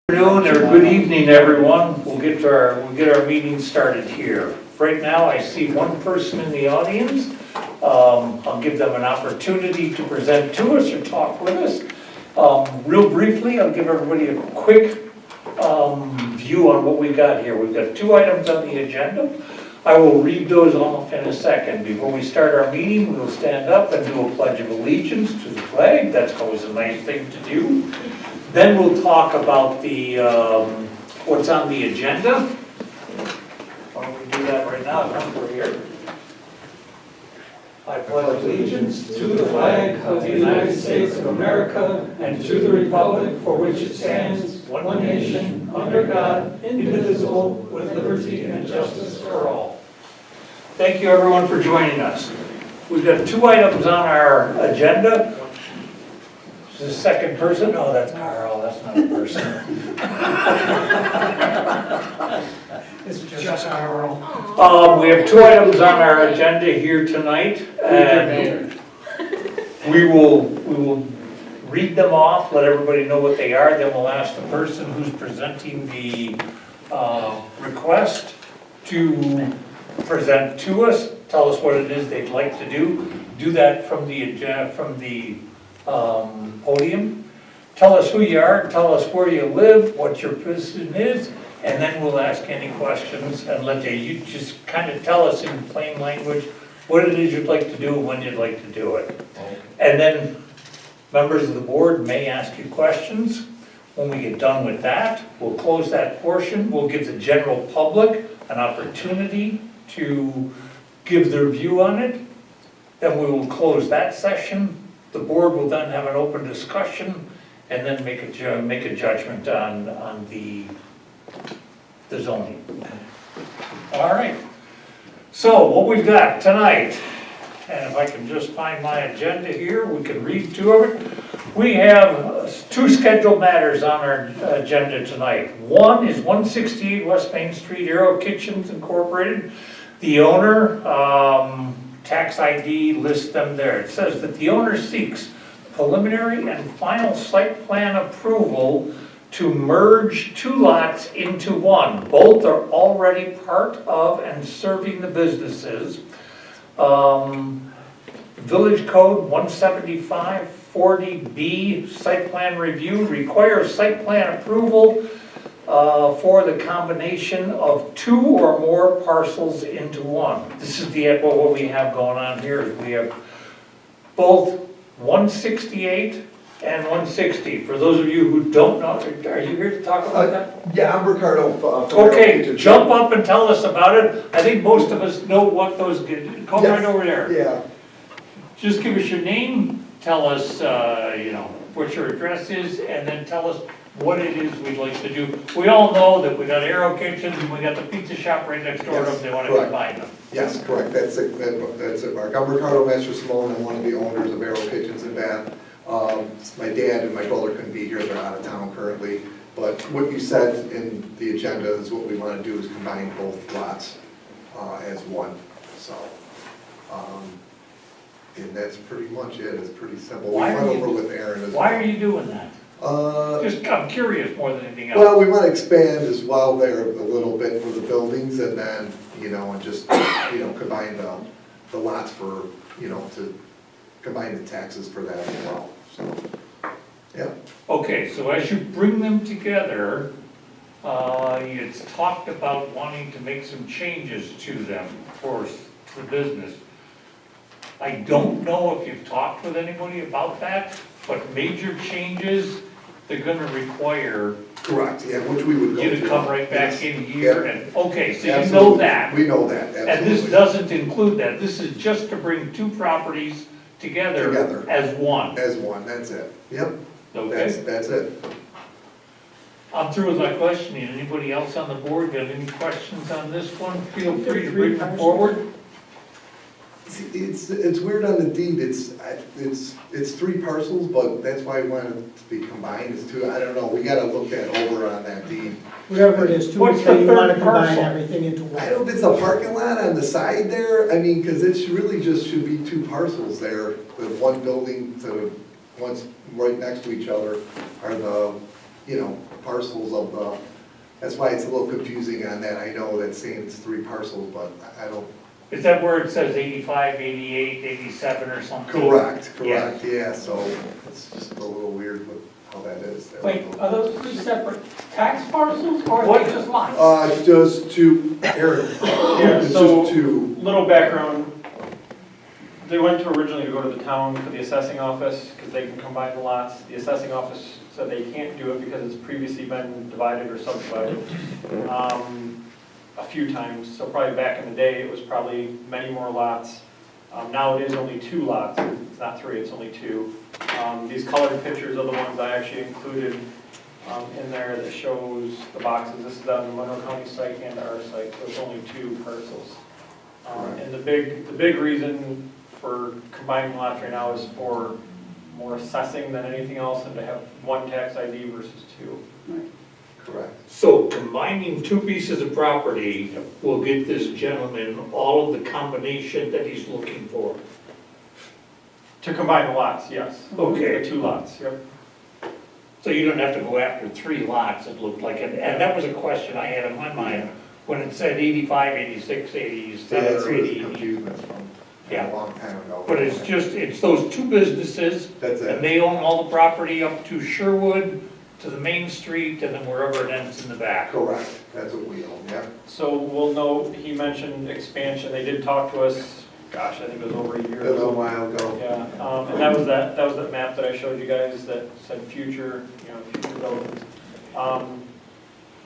Good afternoon or good evening, everyone. We'll get our meeting started here. Right now, I see one person in the audience. I'll give them an opportunity to present to us or talk with us. Real briefly, I'll give everybody a quick view on what we got here. We've got two items on the agenda. I will read those off in a second. Before we start our meeting, we will stand up and do a pledge of allegiance to the flag. That's always a nice thing to do. Then we'll talk about the what's on the agenda. Why don't we do that right now? We're here. I pledge allegiance to the flag of the United States of America and to the republic for which it stands, one nation, under God, indivisible, with liberty and justice for all. Thank you, everyone, for joining us. We've got two items on our agenda. The second person? Oh, that's Carl. That's not a person. It's just Carl. We have two items on our agenda here tonight, and we will read them off, let everybody know what they are, then we'll ask the person who's presenting the request to present to us, tell us what it is they'd like to do. Do that from the podium. Tell us who you are, tell us where you live, what your position is, and then we'll ask any questions and let you just kind of tell us in plain language what it is you'd like to do and when you'd like to do it. And then members of the board may ask you questions. When we get done with that, we'll close that portion. We'll give the general public an opportunity to give their view on it. Then we will close that session. The board will then have an open discussion and then make a judgment on the zoning. All right. So what we've got tonight, and if I can just find my agenda here, we can read two of it. We have two scheduled matters on our agenda tonight. One is 168 West Main Street, Aero Kitchens Incorporated. The owner, tax ID lists them there. It says that the owner seeks preliminary and final site plan approval to merge two lots into one. Both are already part of and serving the businesses. Village Code 175-40B site plan review requires site plan approval for the combination of two or more parcels into one. This is what we have going on here. Is we have both 168 and 160. For those of you who don't know, are you here to talk about that? Yeah, I'm Ricardo. Okay, jump up and tell us about it. I think most of us know what those, come right over there. Yeah. Just give us your name, tell us, what your address is, and then tell us what it is we'd like to do. We all know that we got Aero Kitchens and we got the pizza shop right next door to them, they want to combine them. Yes, correct, that's it, that's it, Mark. I'm Ricardo Master Simone, I'm one of the owners of Aero Kitchens in Bath. My dad and my brother couldn't be here, they're out of town currently. But what you said in the agenda is what we want to do is combine both lots as one, so. And that's pretty much it, it's pretty simple. We went over with Aaron as well. Why are you doing that? I'm curious more than anything else. Well, we want to expand as well there a little bit for the buildings and then, and just, combine the lots for, to combine the taxes for that as well, so, yeah. Okay, so as you bring them together, it's talked about wanting to make some changes to them for the business. I don't know if you've talked with anybody about that, but major changes, they're gonna require Correct, yeah, which we would go you to through. come right back in here and, okay, so you know Absolutely. that. We know that, absolutely. And this doesn't include that, this is just to bring two properties together as one. As one, that's it, yep. Okay. That's it. I'm through with my questioning. Anybody else on the board got any questions on this one? Feel free to bring them forward. It's weird on the deed, it's three parcels, but that's why I wanted it to be combined, it's two, I don't know, we gotta look that over on that deed. Whatever it is, two or What's the three, you want to third combine parcel? everything into one. I don't know if it's a parking lot on the side there, I mean, cause it really just should be two parcels there, the one building to, one's right next to each other, are the, parcels of the, that's why it's a little confusing on that. I know that's saying it's 3 parcels, but I don't. Is that where it says 85, 88, 87 or something? Correct, yeah, so it's just a little weird with how that is. Wait, are those 3 separate tax parcels or What? are they just lots? Just to, Aaron, Yeah, it's so, just to, little background. They went to originally to go to the town for the assessing office, because they can combine the lots. The assessing office said they can't do it because it's previously been divided or subdivided a few times. So probably back in the day, it was probably many more lots. Now it is only 2 lots, it's not 3, it's only 2. These colored pictures are the ones I actually included in there that shows the boxes. This is on the Monroe County site and our site, so it's only 2 parcels. And the big reason for combining lots right now is for more assessing than anything else, and to have 1 tax ID versus 2. correct. So combining 2 pieces of property will get this gentleman all of the combination that he's looking for. To combine the lots, yes. Okay. The 2 lots, yep. So you don't have to go after 3 lots, it looked like, and that was a question I had in my mind, when it said 85, 86, 87, That's or where the 80. confusion's from, Yeah. a long time ago. But it's those 2 businesses, That's and it, they own all the property up to Sherwood, to the main street, and then wherever it ends in the back. correct, that's what we own, yeah. So we'll note, he mentioned expansion, they did talk to us, gosh, I think it was over a year That was a ago. while ago. Yeah, and that was that map that I showed you guys that said future developments.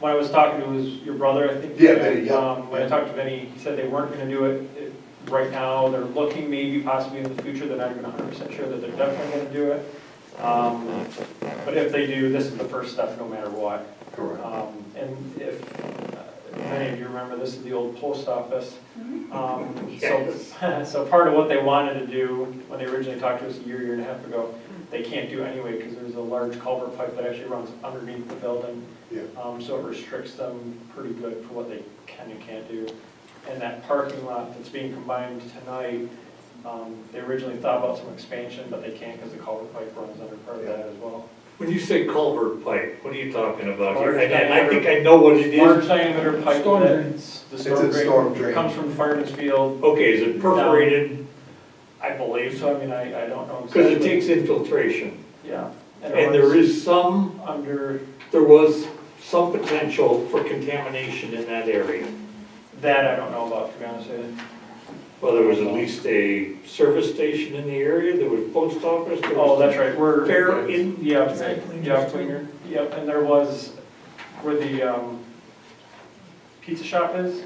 When I was talking to your brother, I think. Yeah, Vinny, yeah. When I talked to Vinny, he said they weren't gonna do it right now, they're looking maybe possibly in the future, they're not even 100% sure that they're definitely gonna do it. But if they do, this is the first step, no matter what. Correct. And if many of you remember, this is the old post office. Yes. So part of what they wanted to do, when they originally talked to us a year and a half ago, they can't do anyway because there's a large culvert pipe that actually runs underneath the building. Yeah. So it restricts them pretty good for what they can and can't do. And that parking lot that's being combined tonight, they originally thought about some expansion, but they can't because the culvert pipe runs under part of that as well. When you say culvert pipe, what are you talking about here? Large And I diameter- think I know what it Large is. diameter pipe Storm drain. that's the It's storm a drain. storm drain. Comes from the fireman's field. Okay, is it perforated? I believe so, I mean, I don't know Because exactly. it takes infiltration. Yeah. And there is some, Under there was some potential for contamination in that area. that, I don't know about, to be honest with you. Well, there was at least a service station in the area, there was post office. there was Oh, that's right, we're. Fair in, Yeah, Dry cleaners yeah, too. cleaner, yep, and there was, where the pizza shop is,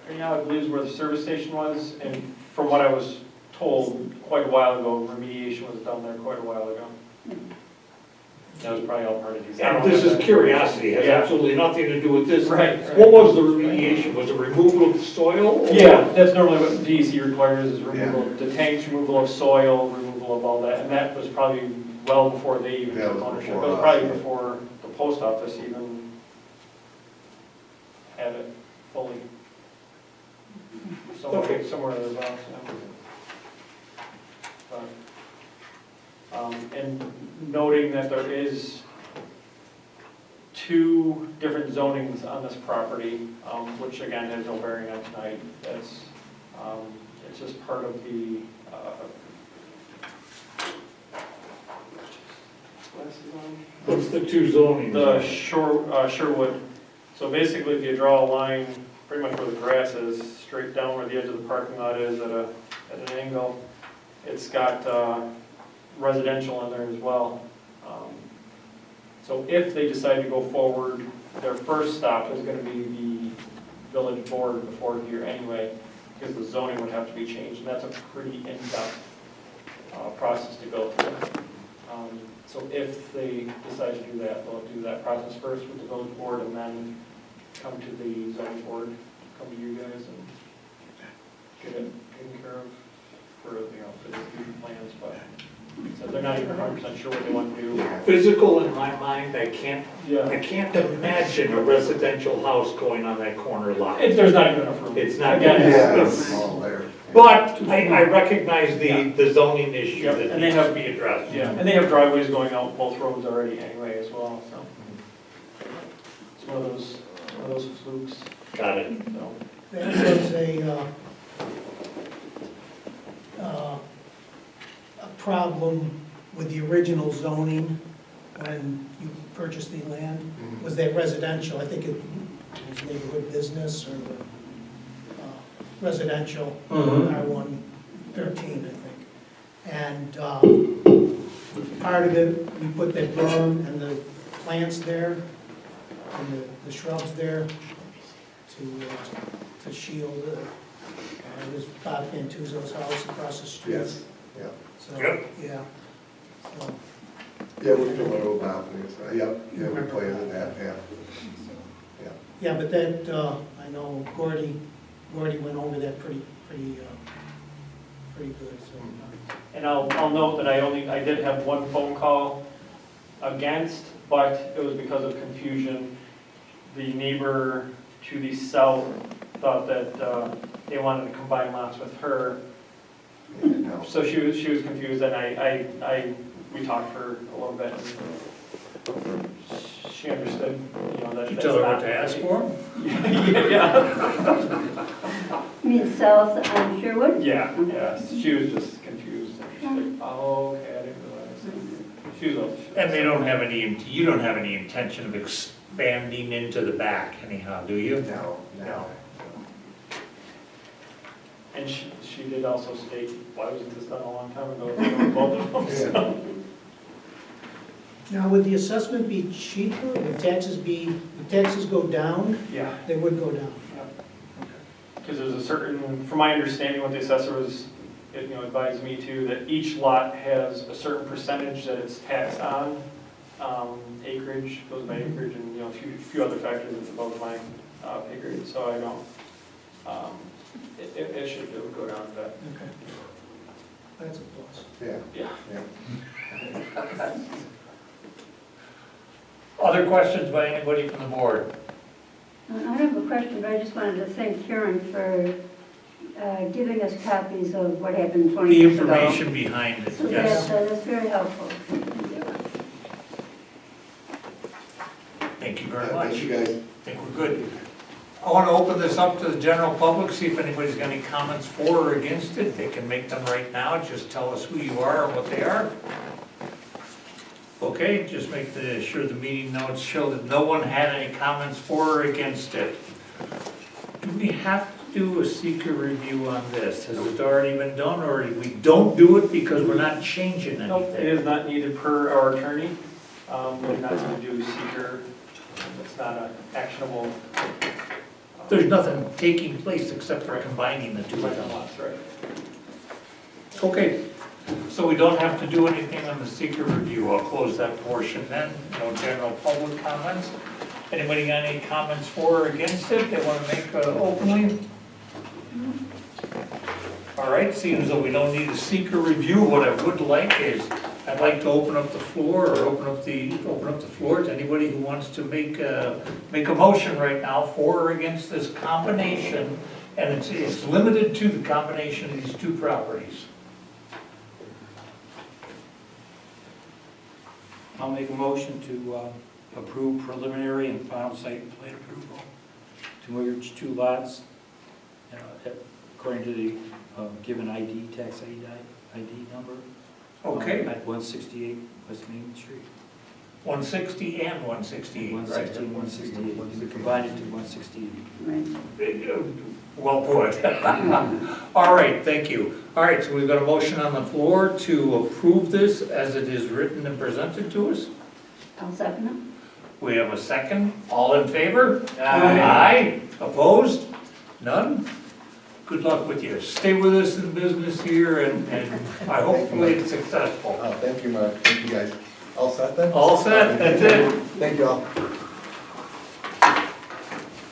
right now, I believe is where the service station was, and from what I was told quite a while ago, remediation was done there quite a while ago. That was probably all part of these. and this is curiosity, has Yeah. absolutely nothing to do with this. Right. What was the remediation? Was it removal of soil? or- Yeah, that's normally what DEC requires, is removal of the tanks, removal of soil, removal of all that, and that was probably well before they even Yeah, it took was ownership. It before was us, probably yeah. before the post office even had it fully. Okay. Somewhere thereabouts, yeah. But, and noting that there is 2 different zonings on this property, which again has no bearing on tonight. That's, it's just part of the, What's the 2 zonings? the Sherwood. So basically, if you draw a line, pretty much where the grass is, straight down where the edge of the parking lot is at an angle, it's got residential in there as well. So if they decide to go forward, their first stop is gonna be the village board before here anyway, because the zoning would have to be changed, and that's a pretty in-depth process to go through. So if they decide to do that, they'll do that process first with the village board, and then come to the zoning board, come to you guys and get it taken care of for, for the future plans, but, so they're not even 100% sure what they want to do. Physical in my mind, I can't Yeah. imagine a residential house going on that corner lot. There's not even enough room. It's not Again, gonna Yeah, it's- it's all there. But I recognize the zoning issue Yep, that and they needs have- to be addressed. Yeah, and they have driveways going out both roads already anyway as well, so. It's one of those flukes, Got it. so. That was a problem with the original zoning when you purchased the land. Was that residential? I think it was neighborhood business or residential, R1 13, I think. And part of it, we put that berm and the plants there, and the shrubs there to shield it was Bob Fantuzzo's house across the street. Yes, yeah. So, Yep. yeah. So, Yeah, we're familiar with balconies, yeah, we played with that, yeah. yeah, but that, I know Gordy went over that pretty good, so. And I'll note that I did have one phone call against, but it was because of confusion. The neighbor to the south thought that they wanted to combine lots with her. No. So she was confused, and we talked for a little bit, and she understood, you know, that. You that's tell her not- what to ask for? Yeah, You mean south on Sherwood? yeah, she was just confused, and she's like, oh, okay, I didn't realize. She was. And they don't have you don't have any intention of expanding into the back anyhow, do you? No. And she did also state, why wasn't this done a long time ago? Both of them, so. Now, would the assessment be cheaper? Would taxes go down? Yeah, They would go down. because there's a certain, from my understanding, what the assessor was, advised me to, that each lot has a certain percentage that it's taxed on. Acreage, goes by acreage, and, a few other factors that's above my pay grade, so I don't, it would go down a bit. Okay. That's a plus. Yeah. Yeah. Other questions by anybody from the board? I don't have a question, but I just wanted to thank Karen for giving us copies of what happened 20 The years ago. information behind it, So yes. that's very helpful. Thank you very Thank much. you guys. I think we're good. I want to open this up to the general public, see if anybody's got any comments for or against it. They can make them right now, just tell us who you are and what they are. Okay, just make sure the meeting notes show that no one had any comments for or against it. Do we have to do a seeker review on this? Has it already been done, or we don't do it because we're not changing Nope, it anything? is not needed per our attorney. We're not going to do seeker. It's not an actionable. There's nothing taking place except for combining the two of them. Lots, right? Okay, so we don't have to do anything on the seeker review. I'll close that portion then. No general public comments. Anybody got any comments for or against it they want to make openly? All right, seeing as though we don't need a seeker review, what I would like is, I'd like to open up the floor, or open up the floor to anybody who wants to make a motion right now for or against this combination, and it's limited to the combination of these two properties. I'll make a motion to approve preliminary and final site plan approval to merge two lots according to the given tax ID number. Okay, At 168 West Main Street. 160 and 168, 160 and 168. We combined it to 168. Right. Well put. All right, thank you. All right, so we've got a motion on the floor to approve this as it is written and presented to us. I'll second it. We have a second. All in favor? Aye. Aye. Opposed? None? Good luck with you. Stay with us in business here, and I hopefully it's successful. Oh, thank you, Mark. Thank you, guys. All set then? All set, that's it. Thank you all.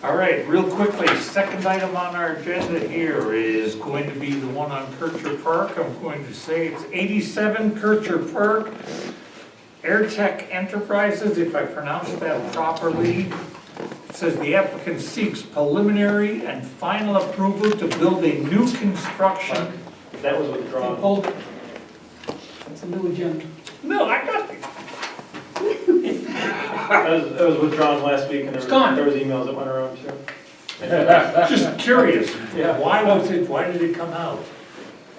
All right, real quickly, second item on our agenda here is going to be the one on Kircher Park. I'm going to say it's 87 Kircher Park. AirTech Enterprises, if I pronounced that properly. It says the applicant seeks preliminary and final approval to build a new construction. That was withdrawn. Hold it. It's a new agenda. No, I got it. It was withdrawn last week and It's gone. there was emails that went around too. Just curious, Yeah. why did it come out?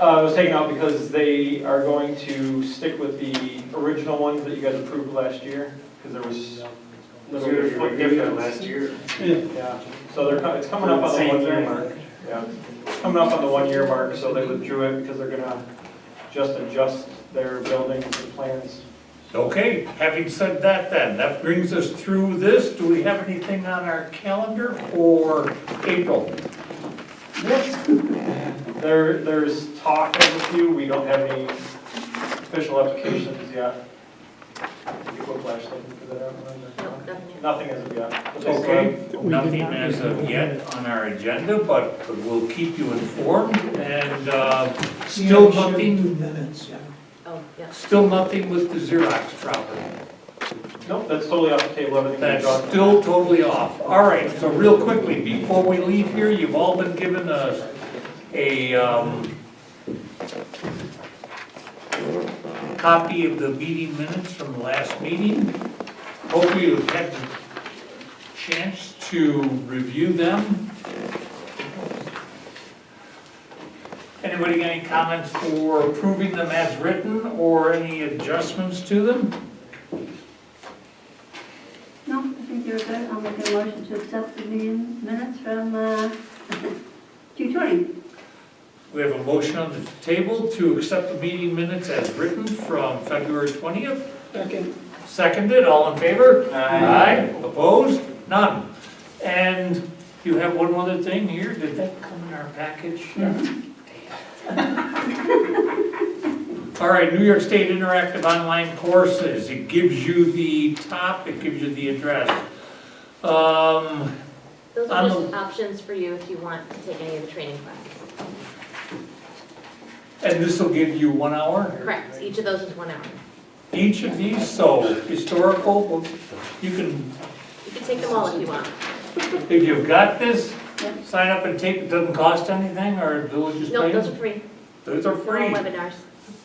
It was taken out because they are going to stick with the original ones that you guys approved last year, because there was little foot difference. last year. Yeah, so it's coming up on the Same 1 year thing. mark. Yeah, it's coming up on the 1 year mark, so they withdrew it because they're gonna just adjust their buildings and plans. Okay, having said that then, that brings us through this. Do we have anything on our calendar for April? There's talk of a few, we don't have any official applications yet. You go flash them, because I don't remember. Nothing as of yet. But they still Okay, have- nothing as of yet on our agenda, but we'll keep you informed and still Yeah, we should do nothing, minutes, yeah. Oh, yeah. still nothing with the Xerox property. Nope, that's totally off the table, everything we've That's gone. still totally off. All right, so real quickly, before we leave here, you've all been given a copy of the meeting minutes from the last meeting. Hope you had the chance to review them. Anybody got any comments for approving them as written or any adjustments to them? No, I think you're good. I'll make a motion to accept the meeting minutes from 2:20. We have a motion on the table to accept the meeting minutes as written from February 20th. Second. Seconded, all in favor? Aye. Opposed? None. And you have one other thing here, did that come in our package? All right, New York State Interactive Online Courses, it gives you the top, it gives you the address. Those On are just the- options for you if you want to take any of the training classes. And this will give you 1 hour? Correct, each of those is 1 hour. Each of these, so historical, you can, You can take them all if you want. if you've got this, sign up and take, it doesn't cost anything, or village is No, paying? those are free. Those are They're all free. webinars.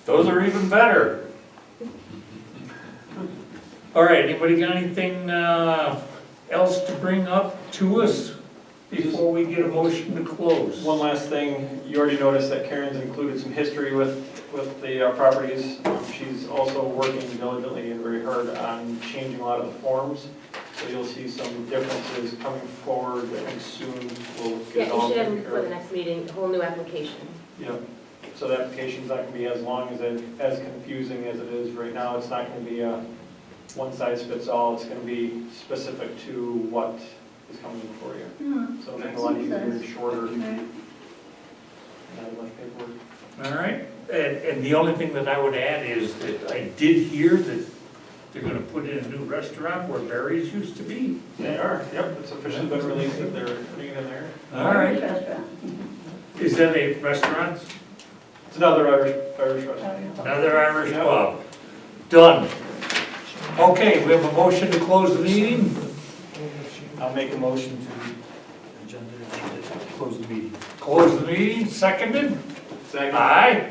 Those are even better. All right, anybody got anything else to bring up to us before we get a motion to close? One last thing, you already noticed that Karen's included some history with the properties. She's also working diligently and very hard on changing a lot of the forms. So you'll see some differences coming forward, and soon we'll Yeah, get it all you should have taken them care for the of. next meeting, a whole new application. Yep, so the application's not gonna be as long as confusing as it is right now. It's not gonna be a one size fits all, it's gonna be specific to what is coming before you. So it'll make it a lot easier and shorter, Right. not much paperwork. All right, and the only thing that I would add is that I did hear that they're gonna put in a new restaurant where Barry's used to be. They are, yep, it's officially been released that they're putting it in there. All right, Restaurant. is that a restaurant? It's another Irish restaurant. Another Irish pub. Done. Okay, we have a motion to close the meeting. I'll make a motion to close the meeting. Close the meeting, seconded? Second. Aye.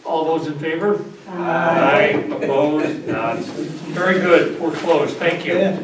All those in favor? Aye. Opposed? None. Very good, we're closed, thank you. Yeah.